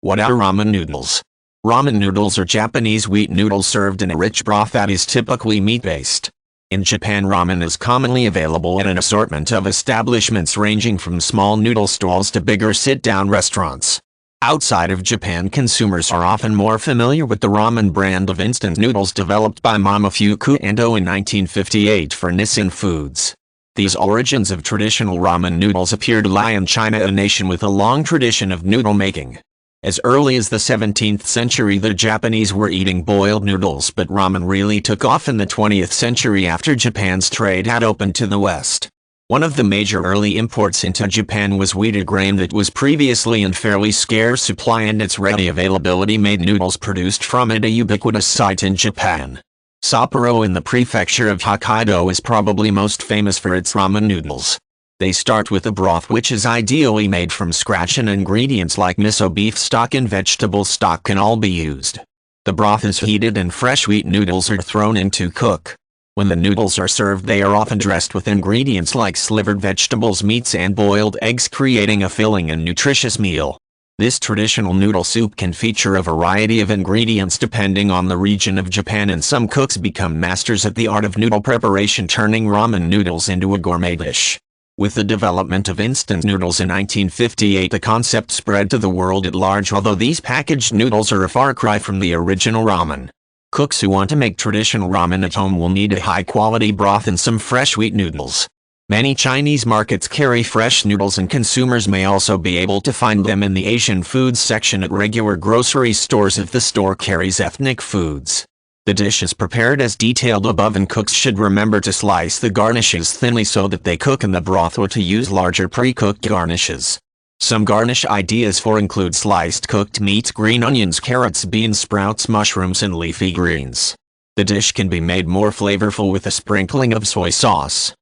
What are ramen noodles? Ramen noodles are Japanese wheat noodles served in a rich broth that is typically meat-based. In Japan, ramen is commonly available at an assortment of establishments ranging from small noodle stalls to bigger sit-down restaurants. Outside of Japan, consumers are often more familiar with the ramen brand of instant noodles developed by Momofuku Ando in 1958 for Nissin Foods. These origins of traditional ramen noodles appear to lie in China, a nation with a long tradition of noodle making. As early as the 17th century, the Japanese were eating boiled noodles, but ramen really took off in the 20th century after Japan's trade had opened to the West. One of the major early imports into Japan was wheat, a grain that was previously in fairly scarce supply, and its ready availability made noodles produced from it a ubiquitous sight in Japan. Sapporo in the prefecture of Hokkaido is probably most famous for its ramen noodles. They start with a broth which is ideally made from scratch, and ingredients like miso, beef stock and vegetable stock can all be used. The broth is heated and fresh wheat noodles are thrown in to cook. When the noodles are served, they are often dressed with ingredients like slivered vegetables, meats and boiled eggs, creating a filling and nutritious meal. This traditional noodle soup can feature a variety of ingredients depending on the region of Japan, and some cooks become masters at the art of noodle preparation, turning ramen noodles into a gourmet dish. With the development of instant noodles in 1958, the concept spread to the world at large, although these packaged noodles are a far cry from the original ramen. Cooks who want to make traditional ramen at home will need a high-quality broth and some fresh wheat noodles. Many Chinese markets carry fresh noodles, and consumers may also be able to find them in the Asian foods section at regular grocery stores if the store carries ethnic foods. The dish is prepared as detailed above, and cooks should remember to slice the garnishes thinly so that they cook in the broth, or to use larger pre-cooked garnishes. Some garnish ideas include sliced cooked meat, green onions, carrots, beans, sprouts, mushrooms, and leafy greens. The dish can be made more flavorful with a sprinkling of soy sauce.